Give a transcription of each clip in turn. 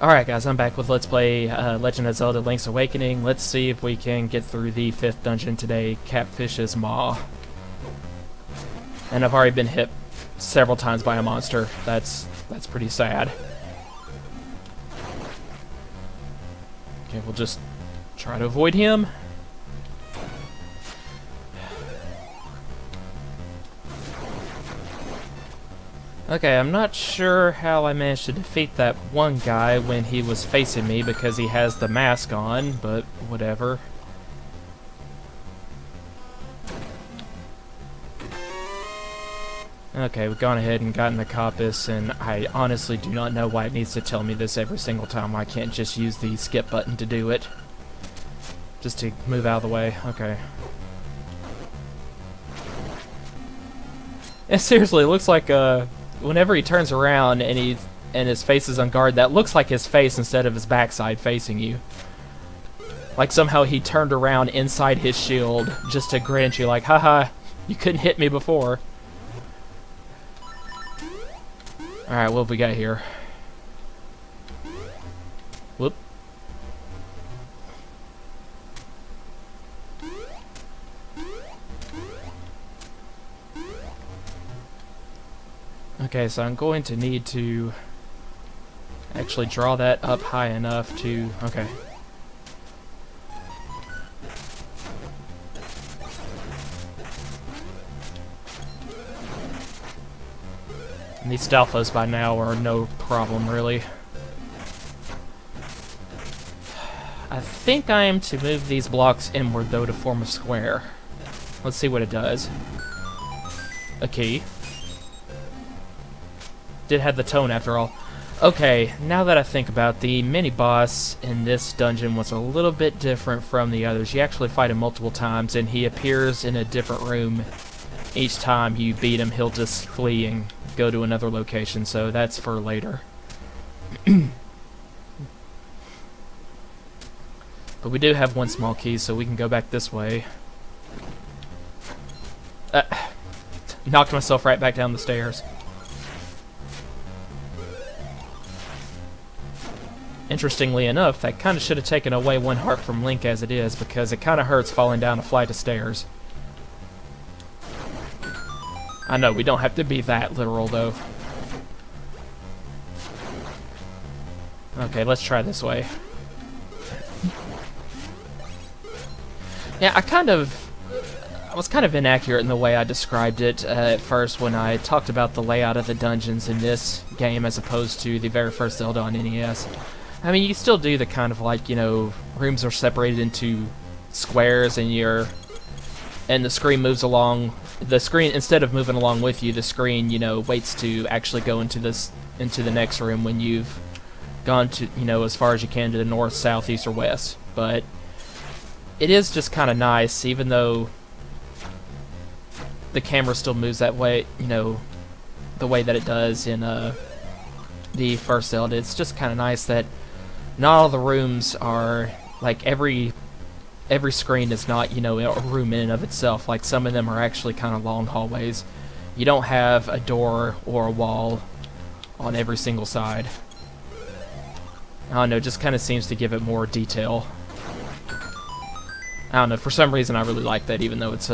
Alright guys, I'm back with Let's Play Legend of Zelda Link's Awakening. Let's see if we can get through the 5th dungeon today, Catfish's Maw. And I've already been hit several times by a monster. That's pretty sad. Okay, we'll just try to avoid him. Okay, I'm not sure how I managed to defeat that one guy when he was facing me because he has the mask on, but whatever. Okay, we've gone ahead and gotten the compass, and I honestly do not know why it needs to tell me this every single time. I can't just use the skip button to do it. Just to move out of the way. Okay. And seriously, it looks like, whenever he turns around and his face is on guard, that looks like his face instead of his backside facing you. Like somehow he turned around inside his shield just to grin at you like, haha, you couldn't hit me before. Alright, what have we got here? Whoop. Okay, so I'm going to need to actually draw that up high enough to... Okay. And these Stalfos by now are no problem, really. I think I am to move these blocks inward, though, to form a square. Let's see what it does. A key. Did have the tone after all. Okay, now that I think about it, the mini-boss in this dungeon was a little bit different from the others. You actually fight him multiple times, and he appears in a different room. Each time you beat him, he'll just flee and go to another location, so that's for later. But we do have one small key, so we can go back this way. Knocked myself right back down the stairs. Interestingly enough, that kind of should have taken away one heart from Link as it is, because it kind of hurts falling down a flight of stairs. I know, we don't have to be that literal, though. Okay, let's try this way. Yeah, I was kind of inaccurate in the way I described it at first when I talked about the layout of the dungeons in this game as opposed to the very first Zelda on NES. I mean, you still do the kind of like, you know, rooms are separated into squares and the screen moves along. The screen, instead of moving along with you, the screen, you know, waits to actually go into the next room when you've gone to, you know, as far as you can to the north, south, east, or west. But it is just kind of nice, even though the camera still moves that way, you know, the way that it does in the first Zelda. It's just kind of nice that not all the rooms are, like, every screen is not, you know, a room in and of itself. Like, some of them are actually kind of long hallways. You don't have a door or a wall on every single side. I don't know, it just kind of seems to give it more detail. I don't know, for some reason I really like that, even though it's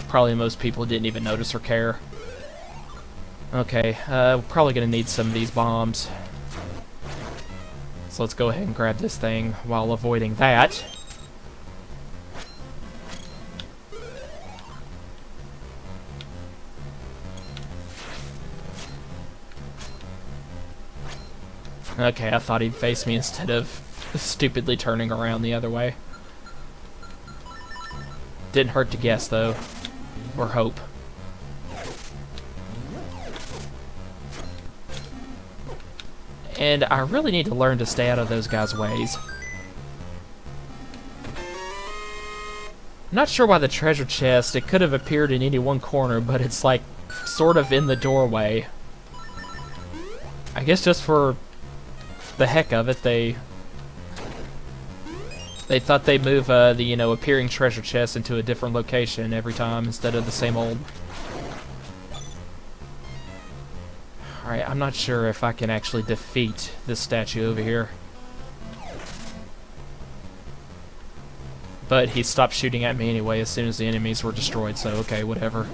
probably most people didn't even notice or care. Okay, we're probably going to need some of these bombs. So let's go ahead and grab this thing while avoiding that. Okay, I thought he'd face me instead of stupidly turning around the other way. Didn't hurt to guess, though. Or hope. And I really need to learn to stay out of those guys' ways. I'm not sure why the treasure chest, it could have appeared in any one corner, but it's like sort of in the doorway. I guess just for the heck of it, they thought they'd move the, you know, appearing treasure chest into a different location every time instead of the same old. Alright, I'm not sure if I can actually defeat this statue over here. But he stopped shooting at me anyway as soon as the enemies were destroyed, so okay, whatever.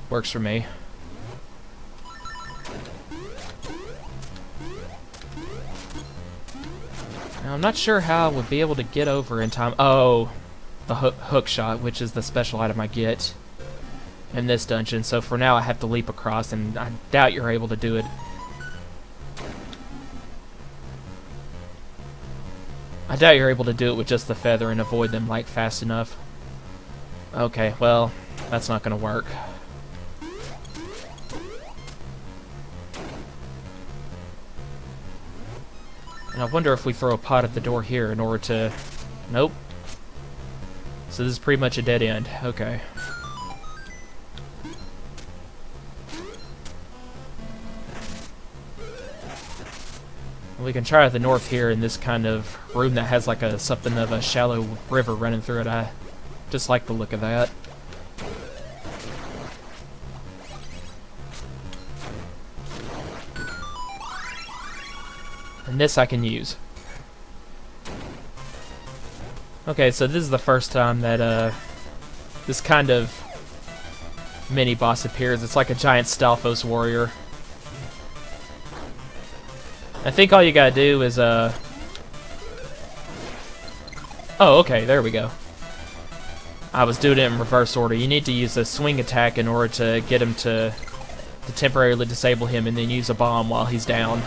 Works for me. Now, I'm not sure how I would be able to get over in time. Oh, the hook shot, which is the special item I get in this dungeon. So for now I have to leap across, and I doubt you're able to do it. I doubt you're able to do it with just the feather and avoid them like fast enough. Okay, well, that's not gonna work. And I wonder if we throw a pot at the door here in order to... Nope. So this is pretty much a dead end. Okay. We can try at the north here in this kind of room that has like a something of a shallow river running through it. I just like the look of that. And this I can use. Okay, so this is the first time that this kind of mini boss appears. It's like a giant Stalfos warrior. I think all you gotta do is, oh, okay, there we go. I was doing it in reverse order. You need to use a swing attack in order to get him to temporarily disable him, and then use a bomb while he's down.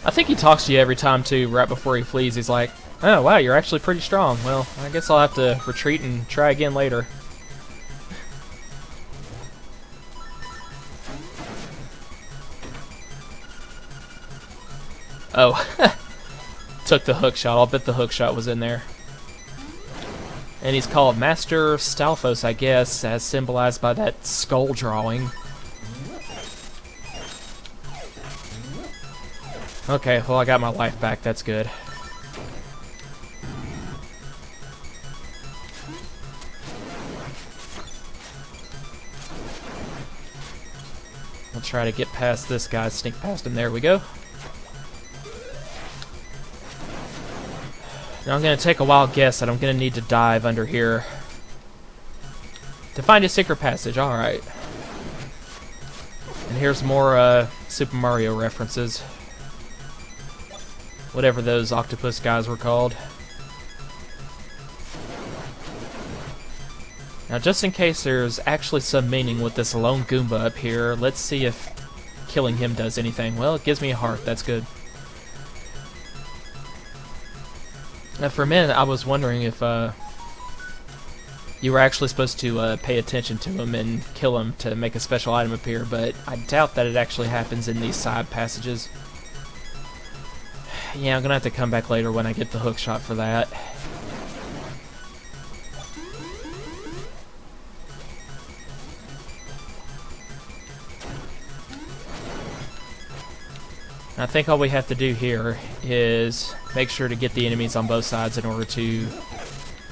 I think he talks to you every time, too, right before he flees. He's like, oh, wow, you're actually pretty strong. Well, I guess I'll have to retreat and try again later. Oh, took the hook shot. I'll bet the hook shot was in there. And he's called Master Stalfos, I guess, as symbolized by that skull drawing. Okay, well, I got my life back. That's good. I'll try to get past this guy, sneak past him. There we go. Now I'm going to take a wild guess that I'm going to need to dive under here to find a secret passage. Alright. And here's more Super Mario references. Whatever those octopus guys were called. Now just in case there's actually some meaning with this lone Goomba up here, let's see if killing him does anything. Well, it gives me a heart. That's good. Now, for a minute, I was wondering if you were actually supposed to pay attention to him and kill him to make a special item appear, but I doubt that it actually happens in these side passages. Yeah, I'm gonna have to come back later when I get the hook shot for that. I think all we have to do here is make sure to get the enemies on both sides in order to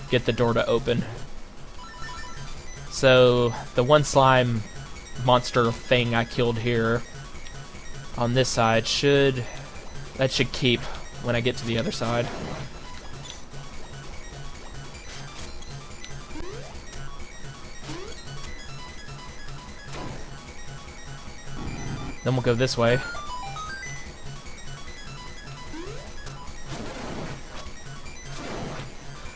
get the door to open. So the one slime monster thing I killed here on this side should keep when I get to the other side. Then we'll go this way.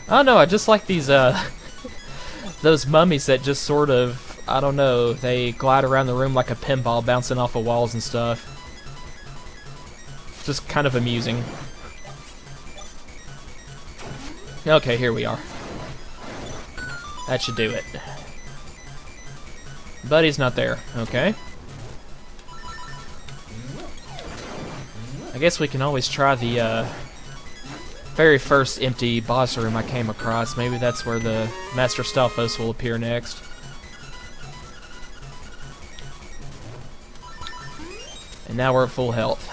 I don't know, I just like these, those mummies that just sort of, I don't know, they glide around the room like a pinball, bouncing off of walls and stuff. Just kind of amusing. Okay, here we are. That should do it. But he's not there, okay. I guess we can always try the, very first empty boss room I came across. Maybe that's where the Master Stalfos will appear next. And now we're at full health.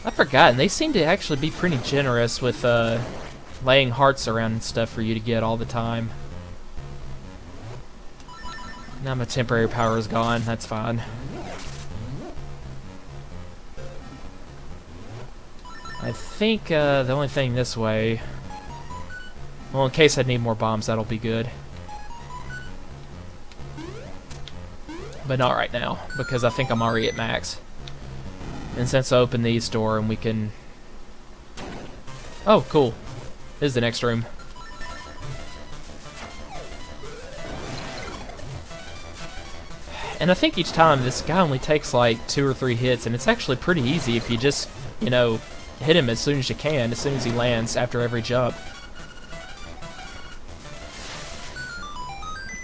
I've forgotten, they seem to actually be pretty generous with laying hearts around and stuff for you to get all the time. Now my temporary power is gone. That's fine. I think the only thing this way... Well, in case I need more bombs, that'll be good. But not right now, because I think I'm already at max. And since I opened the east door and we can... Oh, cool. This is the next room. And I think each time this guy only takes like 2 or 3 hits, and it's actually pretty easy if you just, you know, hit him as soon as you can, as soon as he lands after every jump.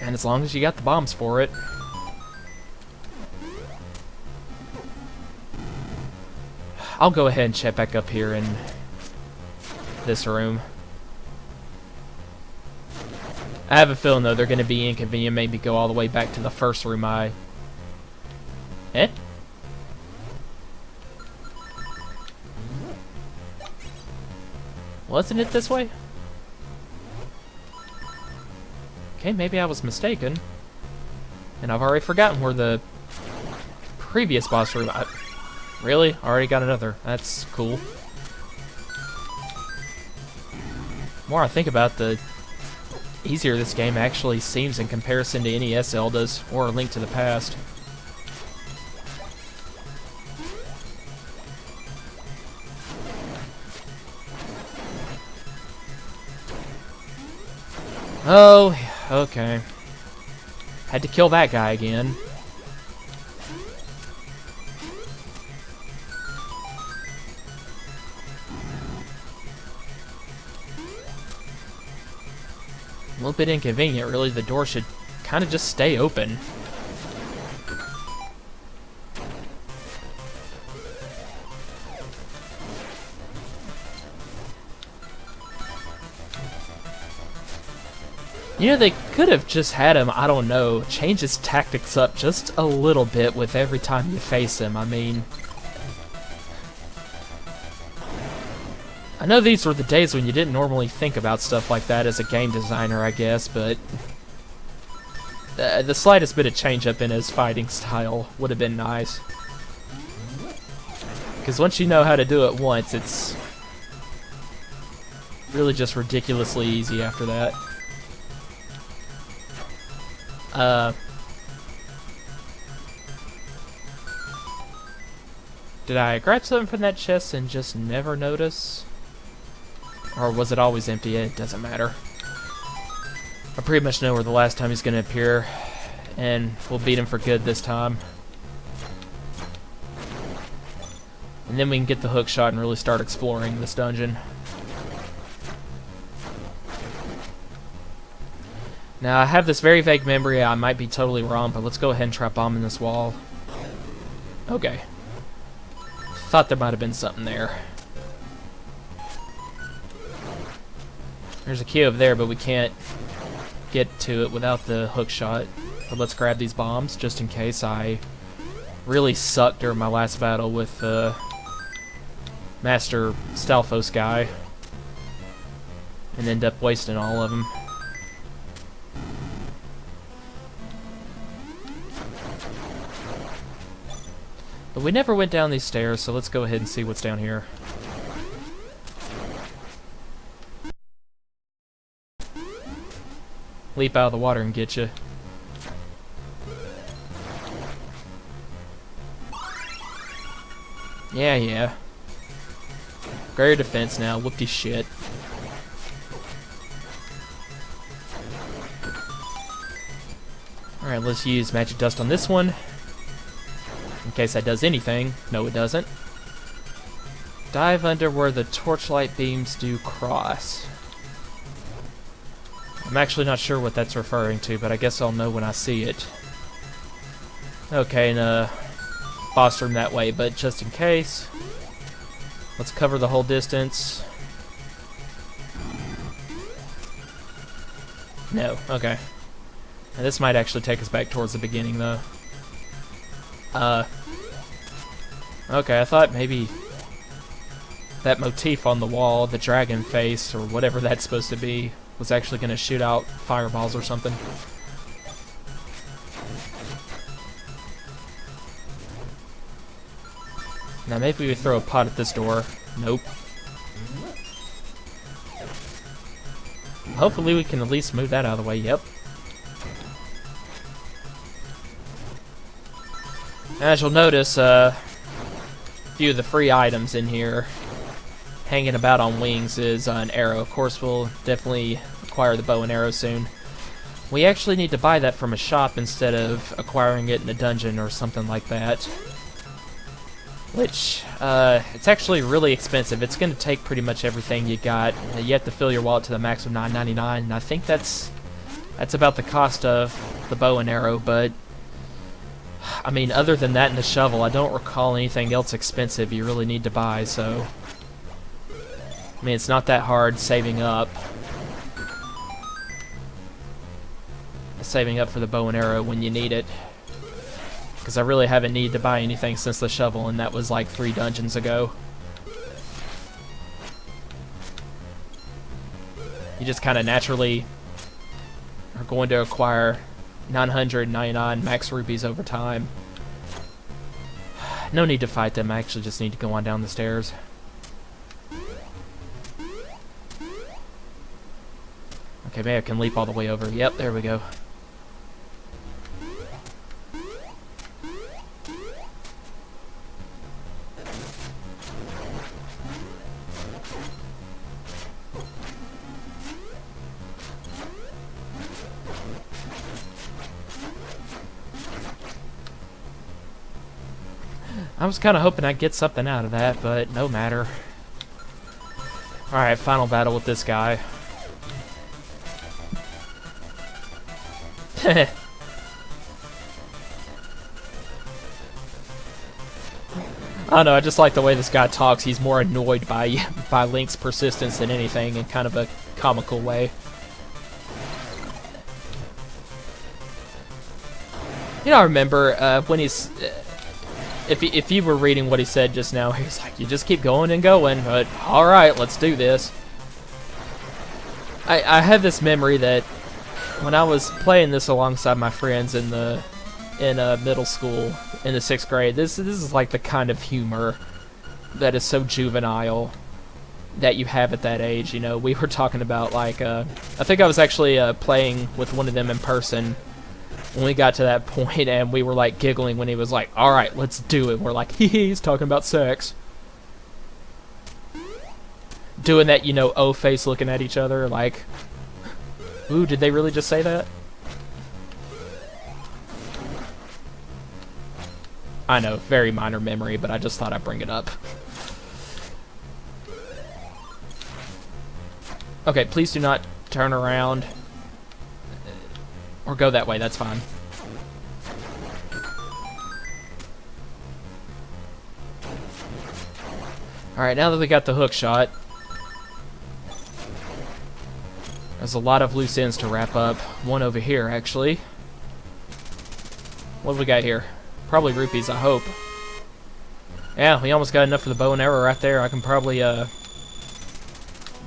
And as long as you got the bombs for it. I'll go ahead and check back up here in this room. I have a feeling, though, they're going to be inconvenient, maybe go all the way back to the first room I... Eh? Wasn't it this way? Okay, maybe I was mistaken. And I've already forgotten where the previous boss room... Really? Already got another. That's cool. The more I think about, the easier this game actually seems in comparison to NES Zeldas or A Link to the Past. Oh, okay. Had to kill that guy again. A little bit inconvenient, really. The door should kind of just stay open. You know, they could have just had him, I don't know, change his tactics up just a little bit with every time you face him. I mean... I know these were the days when you didn't normally think about stuff like that as a game designer, I guess, but... the slightest bit of change up in his fighting style would have been nice. Because once you know how to do it once, it's... really just ridiculously easy after that. Did I grab something from that chest and just never notice? Or was it always empty? It doesn't matter. I pretty much know where the last time he's going to appear, and we'll beat him for good this time. And then we can get the hook shot and really start exploring this dungeon. Now, I have this very vague memory, I might be totally wrong, but let's go ahead and try bombing this wall. Okay. Thought there might have been something there. There's a key over there, but we can't get to it without the hook shot. But let's grab these bombs, just in case I really sucked during my last battle with Master Stalfos guy. And end up wasting all of them. But we never went down these stairs, so let's go ahead and see what's down here. Leap out of the water and get you. Yeah. Greater defense now, whoopty shit. Alright, let's use magic dust on this one. In case that does anything. No, it doesn't. Dive under where the torchlight beams do cross. I'm actually not sure what that's referring to, but I guess I'll know when I see it. Okay, and boss room that way, but just in case, let's cover the whole distance. No, okay. Now, this might actually take us back towards the beginning, though. Okay, I thought maybe that motif on the wall, the dragon face, or whatever that's supposed to be, was actually going to shoot out fireballs or something. Now maybe we throw a pot at this door. Nope. Hopefully we can at least move that out of the way. Yep. As you'll notice, a few of the free items in here hanging about on wings is an arrow. Of course, we'll definitely acquire the bow and arrow soon. We actually need to buy that from a shop instead of acquiring it in a dungeon or something like that. Which, it's actually really expensive. It's going to take pretty much everything you got. You have to fill your wallet to the max of $9.99, and I think that's about the cost of the bow and arrow, but I mean, other than that and the shovel, I don't recall anything else expensive you really need to buy, so I mean, it's not that hard saving up for the bow and arrow when you need it. Because I really haven't needed to buy anything since the shovel, and that was like 3 dungeons ago. You just kind of naturally are going to acquire 999 max rupees over time. No need to fight them, I actually just need to go on down the stairs. Okay, maybe I can leap all the way over. Yep, there we go. I was kind of hoping I'd get something out of that, but no matter. Alright, final battle with this guy. I don't know, I just like the way this guy talks. He's more annoyed by Link's persistence than anything, in kind of a comical way. You know, I remember when he's... If you were reading what he said just now, he's like, you just keep going and going, but alright, let's do this. I have this memory that when I was playing this alongside my friends in middle school, in the 6th grade, this is like the kind of humor that is so juvenile that you have at that age. You know, we were talking about, like, I think I was actually playing with one of them in person when we got to that point, and we were like giggling when he was like, alright, let's do it. We're like, he's talking about sex. Doing that, you know, O-face looking at each other, like, ooh, did they really just say that? I know, very minor memory, but I just thought I'd bring it up. Okay, please do not turn around. Or go that way, that's fine. Alright, now that we got the hook shot, there's a lot of loose ends to wrap up. One over here, actually. What have we got here? Probably rupees, I hope. Yeah, we almost got enough for the bow and arrow right there. I can probably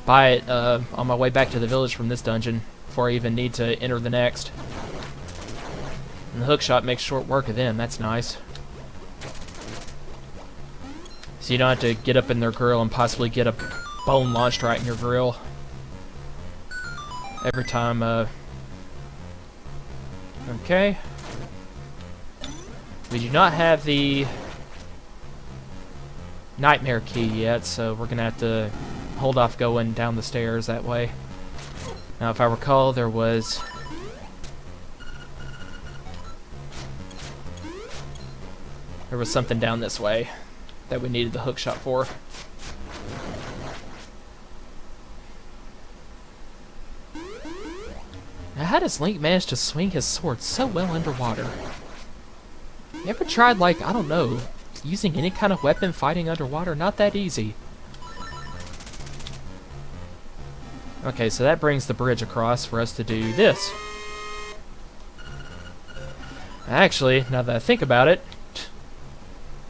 buy it on my way back to the village from this dungeon before I even need to enter the next. And the hook shot makes short work of them. That's nice. So you don't have to get up in their grill and possibly get a bone launched right in your grill every time. Okay. We do not have the nightmare key yet, so we're gonna have to hold off going down the stairs that way. Now, if I recall, there was something down this way that we needed the hook shot for. Now, how does Link manage to swing his sword so well underwater? You ever tried, like, I don't know, using any kind of weapon fighting underwater? Not that easy. Okay, so that brings the bridge across for us to do this. Actually, now that I think about it,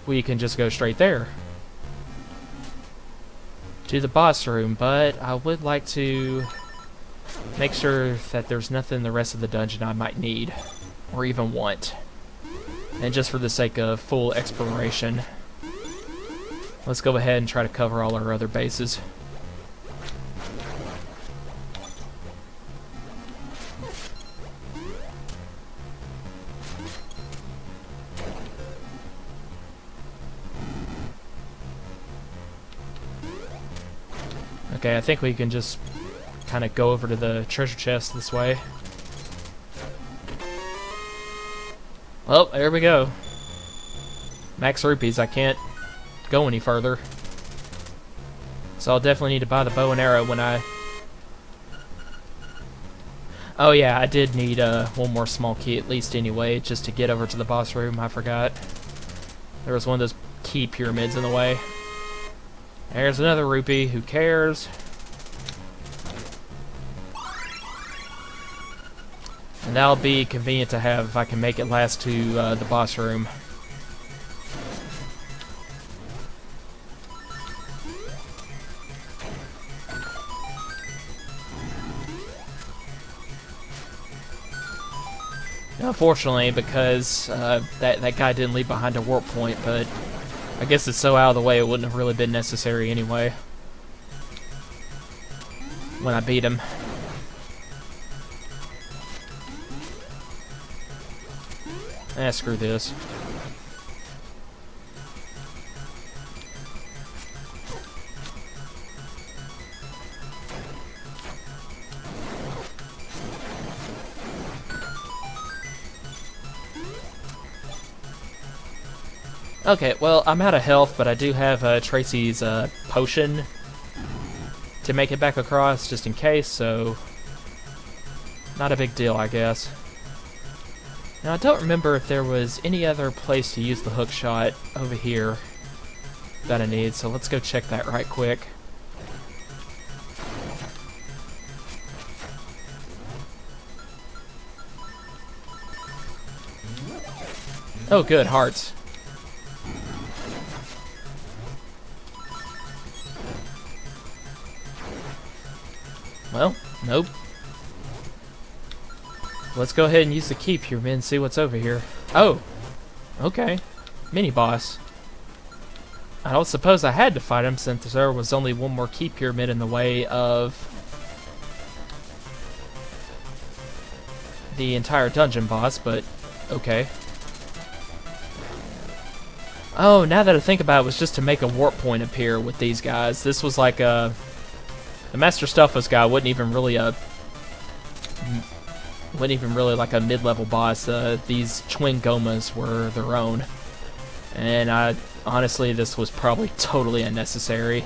we can just go straight there. to the boss room, but I would like to make sure that there's nothing in the rest of the dungeon I might need or even want. And just for the sake of full exploration, let's go ahead and try to cover all our other bases. Okay, I think we can just kind of go over to the treasure chest this way. Well, there we go. Max rupees, I can't go any further. So I'll definitely need to buy the bow and arrow when I... Oh yeah, I did need one more small key at least anyway, just to get over to the boss room, I forgot. There was one of those key pyramids in the way. There's another rupee, who cares? And that'll be convenient to have if I can make it last to the boss room. Unfortunately, because that guy didn't leave behind a warp point, but I guess it's so out of the way it wouldn't have really been necessary anyway when I beat him. Screw this. Okay, well, I'm out of health, but I do have Tracy's potion to make it back across, just in case, so not a big deal, I guess. Now, I don't remember if there was any other place to use the hook shot over here that I need, so let's go check that right quick. Oh, good, hearts. Well, nope. Let's go ahead and use the key pyramid and see what's over here. Oh! Okay. Mini-boss. I don't suppose I had to fight him since there was only one more key pyramid in the way of the entire dungeon boss, but okay. Oh, now that I think about it, it was just to make a warp point appear with these guys. This was like a... The Master Stuffos guy wasn't even really like a mid-level boss. These Twin Gomas were their own. And honestly, this was probably totally unnecessary.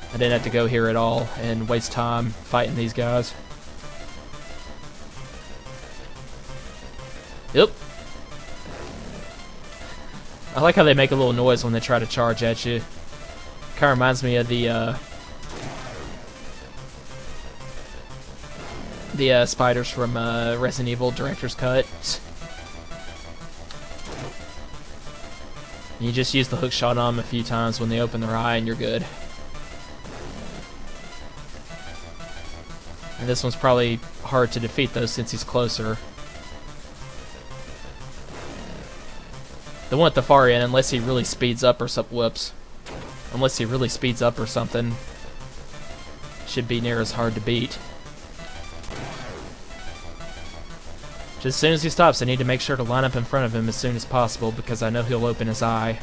I didn't have to go here at all and waste time fighting these guys. Yep. I like how they make a little noise when they try to charge at you. Kind of reminds me of the spiders from Resident Evil Director's Cut. You just use the hook shot on them a few times when they open their eye and you're good. And this one's probably hard to defeat though since he's closer. The one at the far end, unless he really speeds up or something, unless he really speeds up or something, should be near as hard to beat. Just as soon as he stops, I need to make sure to line up in front of him as soon as possible because I know he'll open his eye.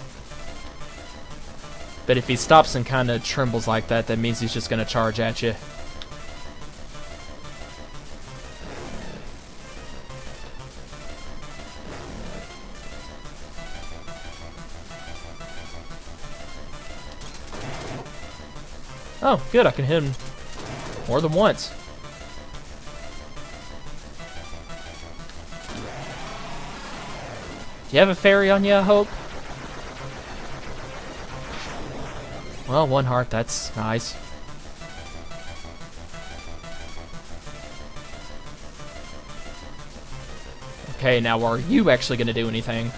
But if he stops and kind of trembles like that, that means he's just going to charge at you. Oh, good, I can hit him more than once. Do you have a fairy on you, I hope? Well, one heart, that's nice. Okay, now are you actually going to do anything?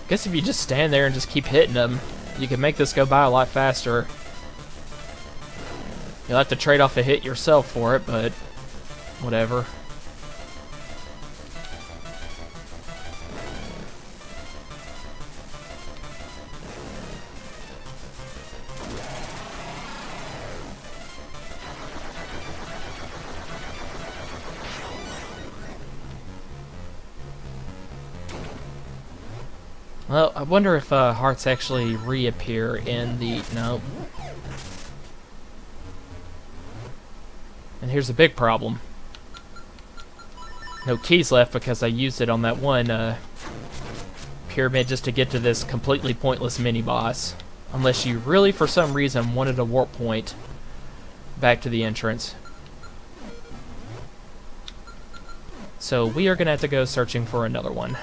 Guess if you just stand there and just keep hitting them, you can make this go by a lot faster. You'll have to trade off a hit yourself for it, but whatever. Well, I wonder if hearts actually reappear in the... No. And here's the big problem. No keys left because I used it on that one pyramid just to get to this completely pointless mini-boss. Unless you really, for some reason, wanted a warp point back to the entrance. So we are going to have to go searching for another one.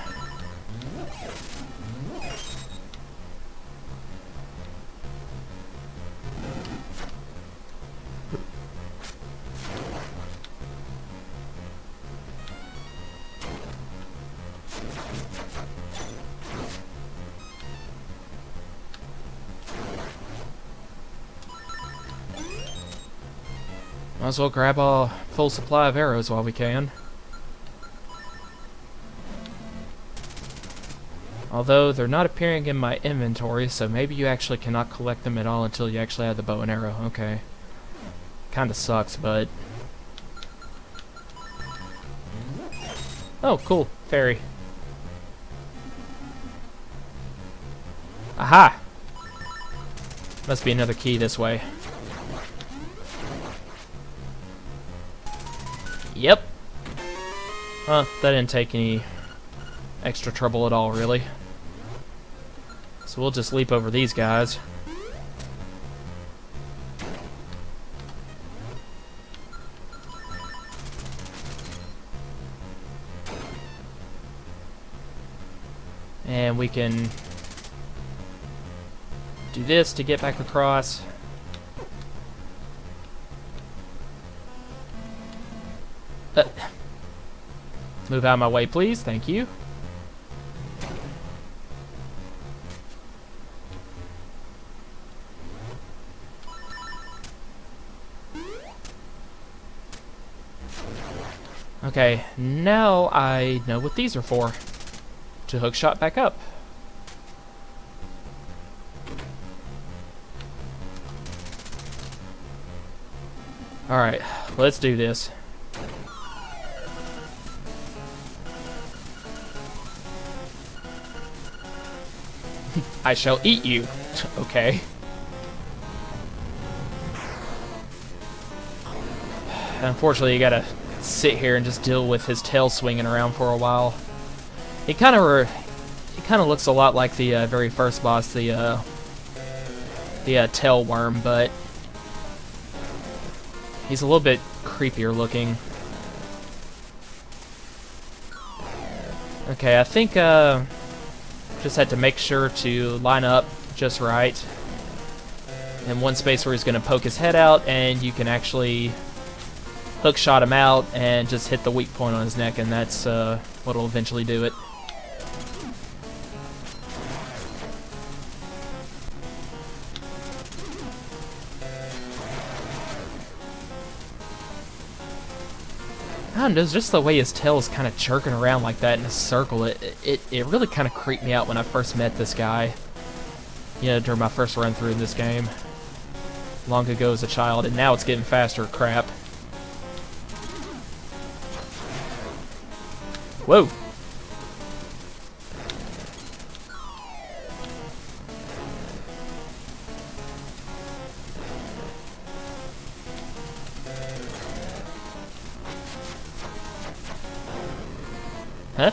Might as well grab a full supply of arrows while we can. Although they're not appearing in my inventory, so maybe you actually cannot collect them at all until you actually have the bow and arrow. Okay. Kinda sucks, but... Oh, cool. Fairy. Aha! Must be another key this way. Yep. Huh, that didn't take any extra trouble at all, really. So we'll just leap over these guys. And we can do this to get back across. Move out of my way, please. Thank you. Okay, now I know what these are for. To hook shot back up. Alright, let's do this. I shall eat you. Okay. Unfortunately, you gotta sit here and just deal with his tail swinging around for a while. It kind of looks a lot like the very first boss, the tail worm, but he's a little bit creepier looking. Okay, I think just had to make sure to line up just right. And one space where he's going to poke his head out, and you can actually hook shot him out and just hit the weak point on his neck, and that's what will eventually do it. I don't know, just the way his tail is kind of jerking around like that in a circle, it really kind of creeped me out when I first met this guy. You know, during my first run through this game. Long ago as a child, and now it's getting faster, crap. Whoa! Huh?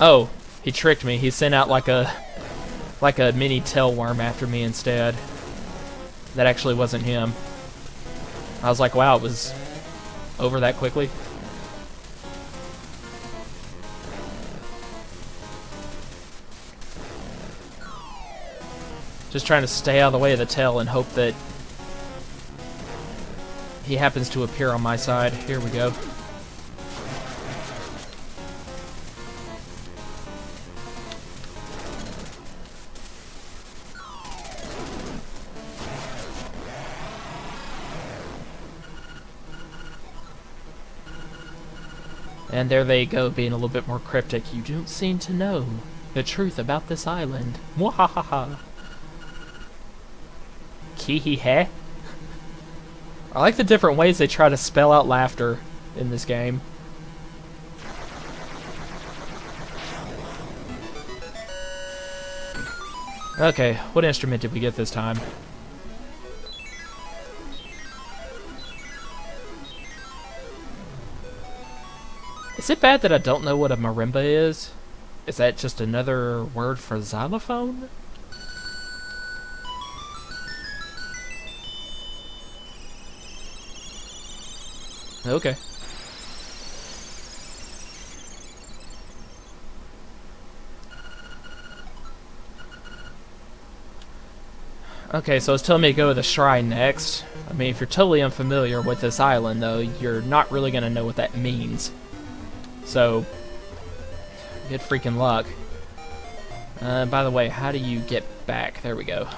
Oh, he tricked me. He sent out like a mini tail worm after me instead. That actually wasn't him. I was like, wow, it was over that quickly. Just trying to stay out of the way of the tail and hope that he happens to appear on my side. Here we go. And there they go, being a little bit more cryptic. You don't seem to know the truth about this island. Mwahaha. Kihihe. I like the different ways they try to spell out laughter in this game. Okay, what instrument did we get this time? Is it bad that I don't know what a marimba is? Is that just another word for xylophone? Okay. Okay, so it's telling me to go to the shrine next. I mean, if you're totally unfamiliar with this island, though, you're not really going to know what that means. So, good freaking luck. By the way, how do you get back? There we go.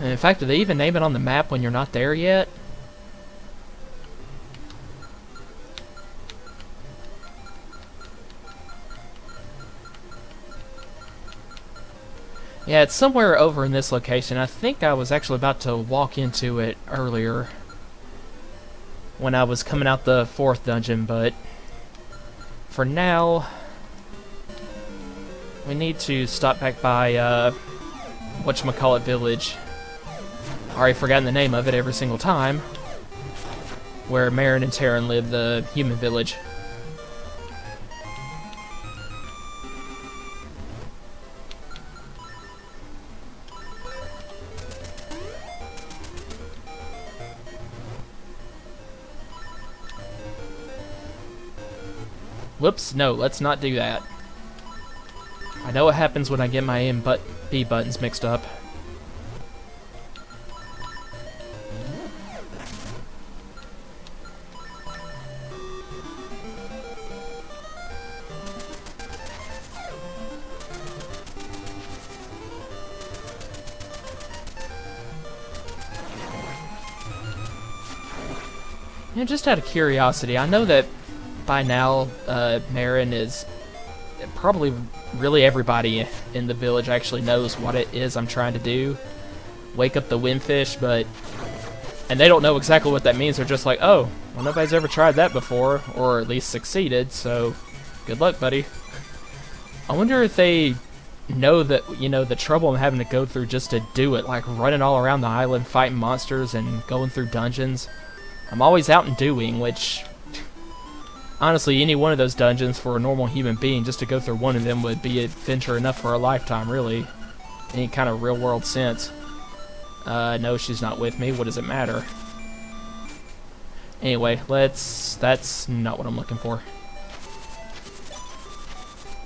And in fact, do they even name it on the map when you're not there yet? Yeah, it's somewhere over in this location. I think I was actually about to walk into it earlier when I was coming out the 4th dungeon, but for now, we need to stop back by, whatchamacallit village. Already forgotten the name of it every single time. Where Marin and Terran live, the human village. Whoops, no, let's not do that. I know what happens when I get my A and B buttons mixed up. You know, just out of curiosity, I know that by now, Marin is probably really everybody in the village actually knows what it is I'm trying to do. Wake up the windfish, and they don't know exactly what that means. They're just like, oh, well, nobody's ever tried that before, or at least succeeded, so good luck, buddy. I wonder if they know that, you know, the trouble I'm having to go through just to do it, like running all around the island, fighting monsters, and going through dungeons. I'm always out and doing, which... honestly, any one of those dungeons for a normal human being, just to go through one of them would be adventure enough for a lifetime, really. Any kind of real-world sense. No, she's not with me. What does it matter? Anyway, that's not what I'm looking for.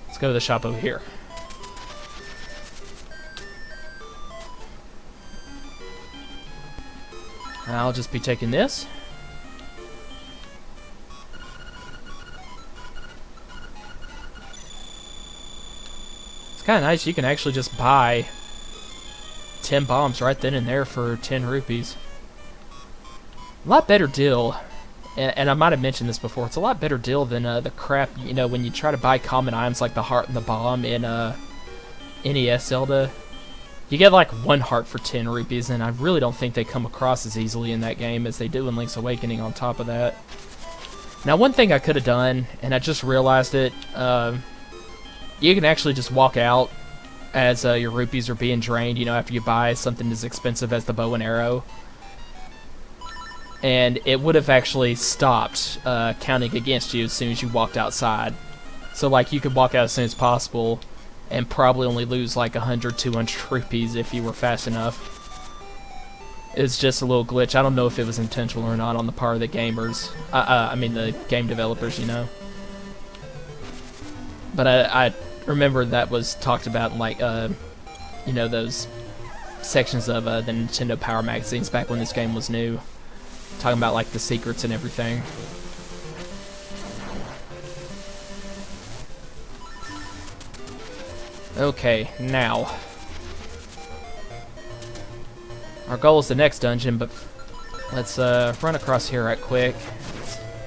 Let's go to the shop over here. I'll just be taking this. Kind of nice, you can actually just buy 10 bombs right then and there for 10 rupees. A lot better deal, and I might have mentioned this before, it's a lot better deal than the crap, you know, when you try to buy common items like the heart and the bomb in NES Zelda. You get like 1 heart for 10 rupees, and I really don't think they come across as easily in that game as they do in Link's Awakening on top of that. Now, one thing I could have done, and I just realized it, you can actually just walk out as your rupees are being drained, you know, after you buy something as expensive as the bow and arrow. And it would have actually stopped counting against you as soon as you walked outside. So, like, you could walk out as soon as possible and probably only lose like 100, 200 rupees if you were fast enough. It's just a little glitch. I don't know if it was intentional or not on the part of the gamers. I mean, the game developers, you know. But I remember that was talked about in, like, you know, those sections of the Nintendo Power magazines back when this game was new. Talking about, like, the secrets and everything. Okay, now. Our goal is the next dungeon, but let's run across here right quick.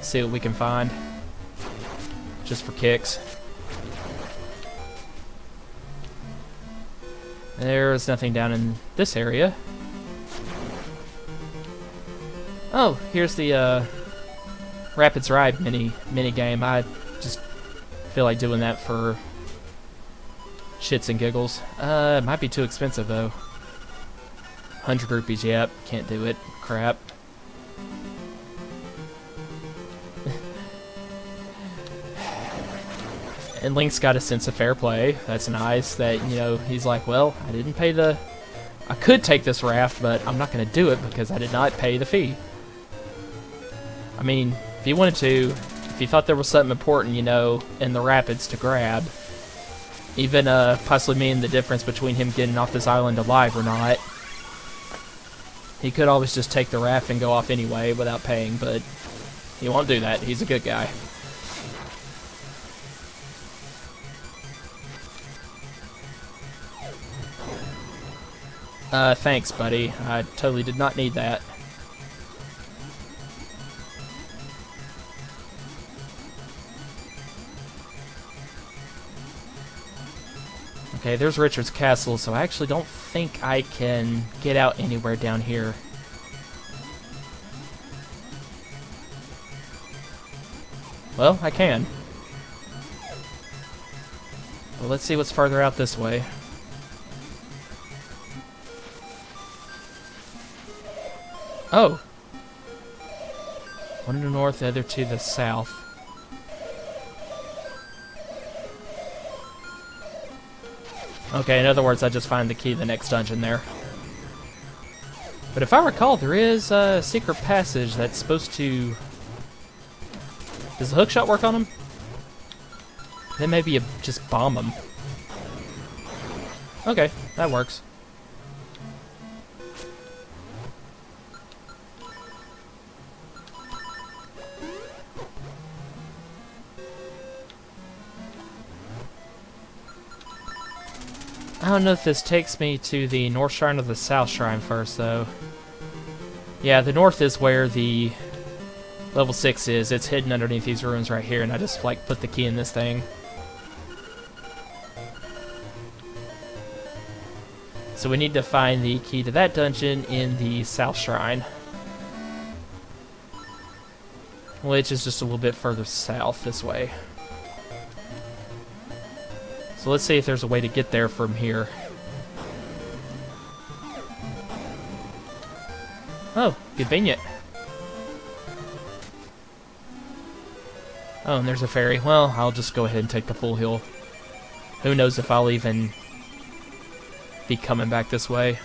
See what we can find. Just for kicks. There's nothing down in this area. Oh, here's the Rapids Ride mini game. I just feel like doing that for shits and giggles. It might be too expensive though. 100 rupees, yep, can't do it. Crap. And Link's got a sense of fair play. That's nice that, you know, he's like, well, I didn't pay the... I could take this raft, but I'm not going to do it because I did not pay the fee. I mean, if you wanted to, if you thought there was something important, you know, in the rapids to grab, even possibly meaning the difference between him getting off this island alive or not, he could always just take the raft and go off anyway without paying, but he won't do that. He's a good guy. Thanks, buddy. I totally did not need that. Okay, there's Richard's castle, so I actually don't think I can get out anywhere down here. Well, I can. Well, let's see what's farther out this way. Oh! One to the north, the other to the south. Okay, in other words, I just find the key to the next dungeon there. But if I recall, there is a secret passage that's supposed to... Does the hookshot work on him? Then maybe you just bomb him. Okay, that works. I don't know if this takes me to the North Shrine or the South Shrine first, though. Yeah, the North is where the level 6 is. It's hidden underneath these ruins right here, and I just, like, put the key in this thing. So we need to find the key to that dungeon in the South Shrine, which is just a little bit further south this way. So let's see if there's a way to get there from here. Oh, convenient. Oh, and there's a ferry. Well, I'll just go ahead and take the full hill. Who knows if I'll even be coming back this way.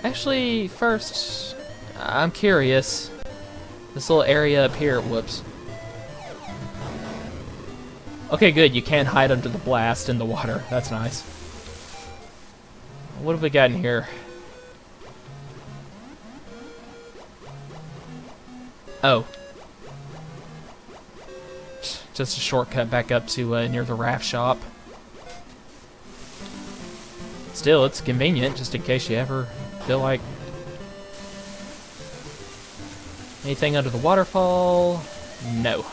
Actually, first, I'm curious. This little area up here, whoops. Okay, good, you can't hide under the blast in the water. That's nice. What have we got in here? Oh. Just a shortcut back up to near the raft shop. Still, it's convenient, just in case you ever feel like... Anything under the waterfall? No.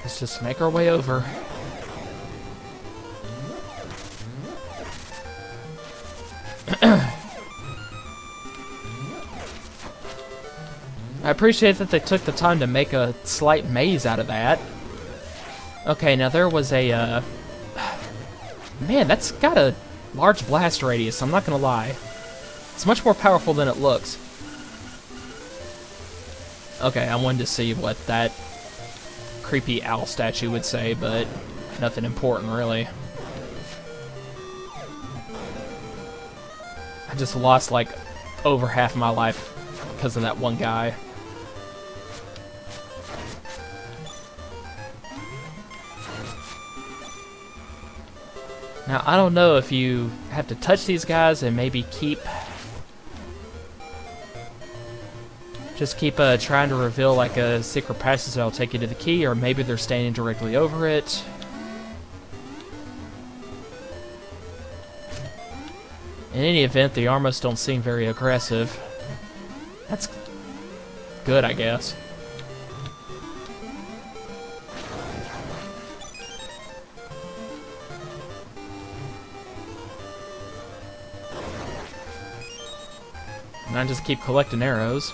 Let's just make our way over. I appreciate that they took the time to make a slight maze out of that. Okay, now there was a, Man, that's got a large blast radius, I'm not gonna lie. It's much more powerful than it looks. Okay, I wanted to see what that creepy owl statue would say, but nothing important, really. I just lost, like, over half my life because of that one guy. Now, I don't know if you have to touch these guys and maybe keep trying to reveal like a secret passage that'll take you to the key, or maybe they're standing directly over it. In any event, the Armos don't seem very aggressive. That's good, I guess. And I just keep collecting arrows.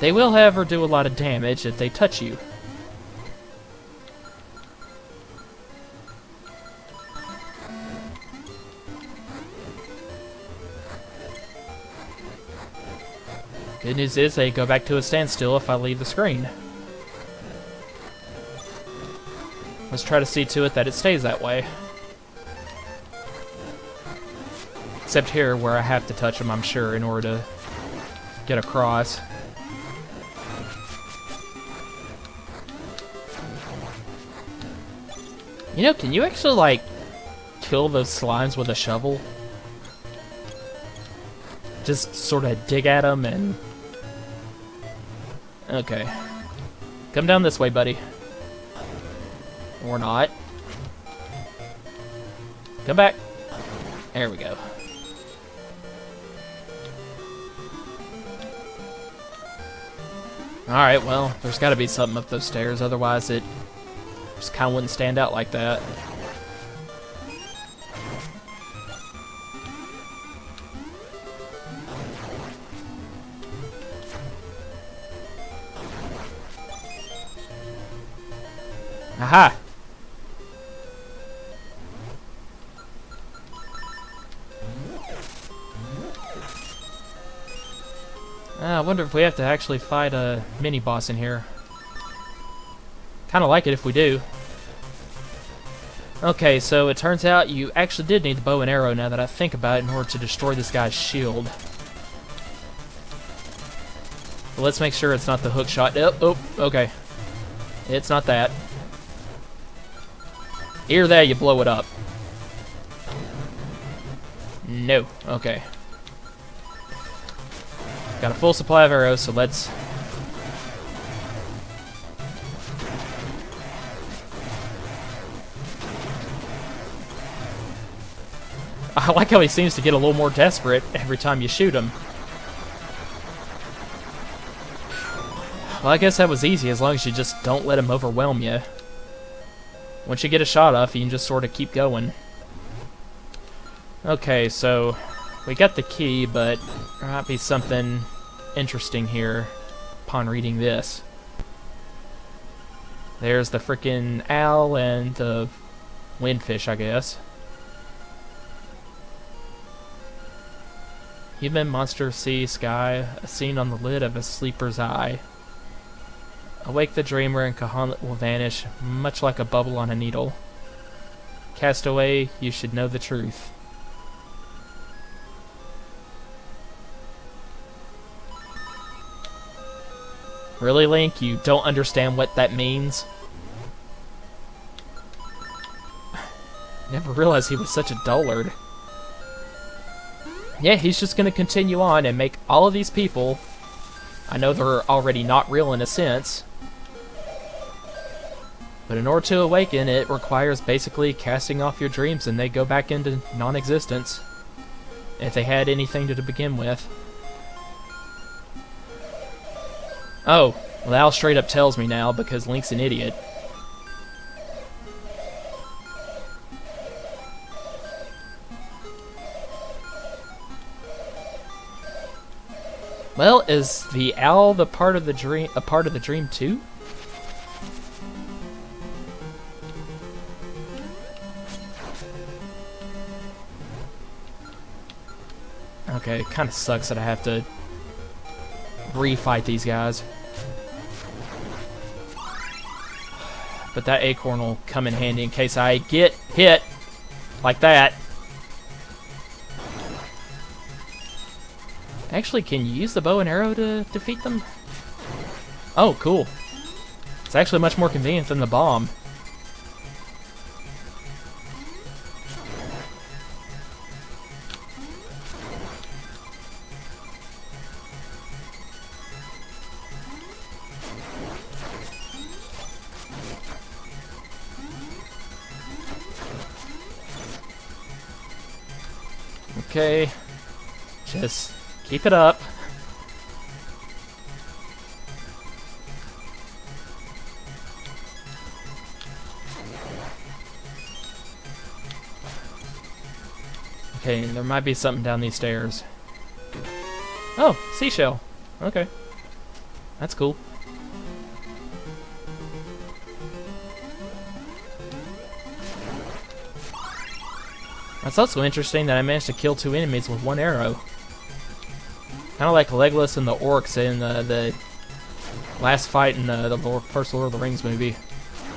They will, however, do a lot of damage if they touch you. Good news is they go back to a standstill if I leave the screen. Let's try to see to it that it stays that way. Except here, where I have to touch them, I'm sure, in order to get across. You know, can you actually, like, kill those slimes with a shovel? Just sort of dig at them and... Okay. Come down this way, buddy. Or not. Come back. There we go. Alright, well, there's gotta be something up those stairs, otherwise it just kind of wouldn't stand out like that. Aha! I wonder if we have to actually fight a mini-boss in here. Kinda like it if we do. Okay, so it turns out you actually did need the bow and arrow now that I think about it in order to destroy this guy's shield. But let's make sure it's not the hook shot. Oh, okay. It's not that. Either that, you blow it up. No. Okay. Got a full supply of arrows, so let's... I like how he seems to get a little more desperate every time you shoot him. Well, I guess that was easy as long as you just don't let him overwhelm you. Once you get a shot off, you can just sort of keep going. Okay, so we got the key, but there might be something interesting here upon reading this. There's the frickin' owl and the windfish, I guess. Human, monster, sea, sky, a scene on the lid of a sleeper's eye. Awake the dreamer and Kahanlet will vanish, much like a bubble on a needle. Cast away, you should know the truth. Really, Link? You don't understand what that means? Never realized he was such a dullard. Yeah, he's just gonna continue on and make all of these people... I know they're already not real in a sense, but in order to awaken, it requires basically casting off your dreams and they go back into non-existence, if they had anything to begin with. Oh, well, Al straight up tells me now because Link's an idiot. Well, is the owl a part of the dream too? Okay, it kind of sucks that I have to refight these guys. But that acorn will come in handy in case I get hit like that. Actually, can you use the bow and arrow to defeat them? Oh, cool. It's actually much more convenient than the bomb. Okay, just keep it up. Okay, there might be something down these stairs. Oh, seashell. Okay, that's cool. That's also interesting that I managed to kill 2 enemies with 1 arrow. Kind of like Legolas and the orcs in the last fight in the first Lord of the Rings movie.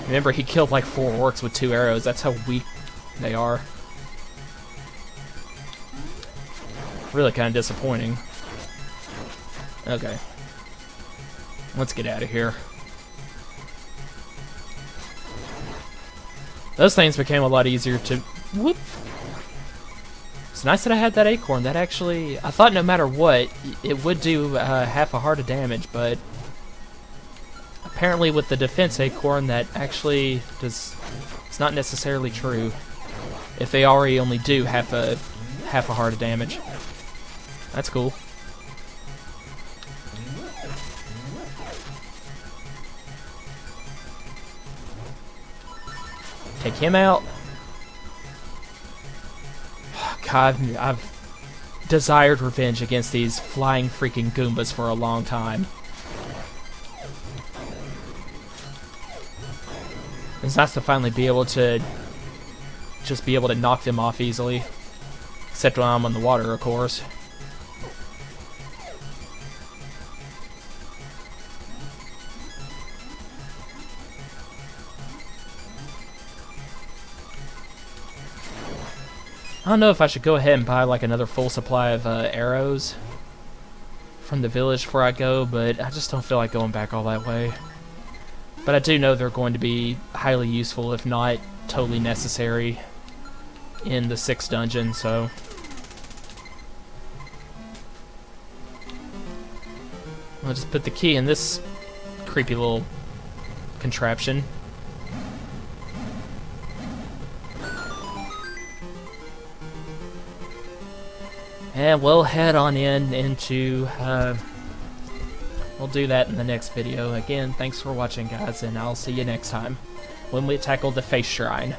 Remember, he killed like 4 orcs with 2 arrows. That's how weak they are. Really kind of disappointing. Okay. Let's get out of here. Those things became a lot easier to... Whoop! It's nice that I had that acorn. That actually... I thought no matter what, it would do half a heart of damage, but... Apparently with the defense acorn, that actually does... It's not necessarily true. If they already only do half a heart of damage. That's cool. Take him out. God, I've desired revenge against these flying freaking Goombas for a long time. It's nice to finally be able to just be able to knock them off easily. Except when I'm on the water, of course. I don't know if I should go ahead and buy like another full supply of arrows from the village before I go, but I just don't feel like going back all that way. But I do know they're going to be highly useful, if not totally necessary, in the 6th dungeon, so... I'll just put the key in this creepy little contraption. And we'll head on into, we'll do that in the next video. Again, thanks for watching, guys, and I'll see you next time when we tackle the Face Shrine.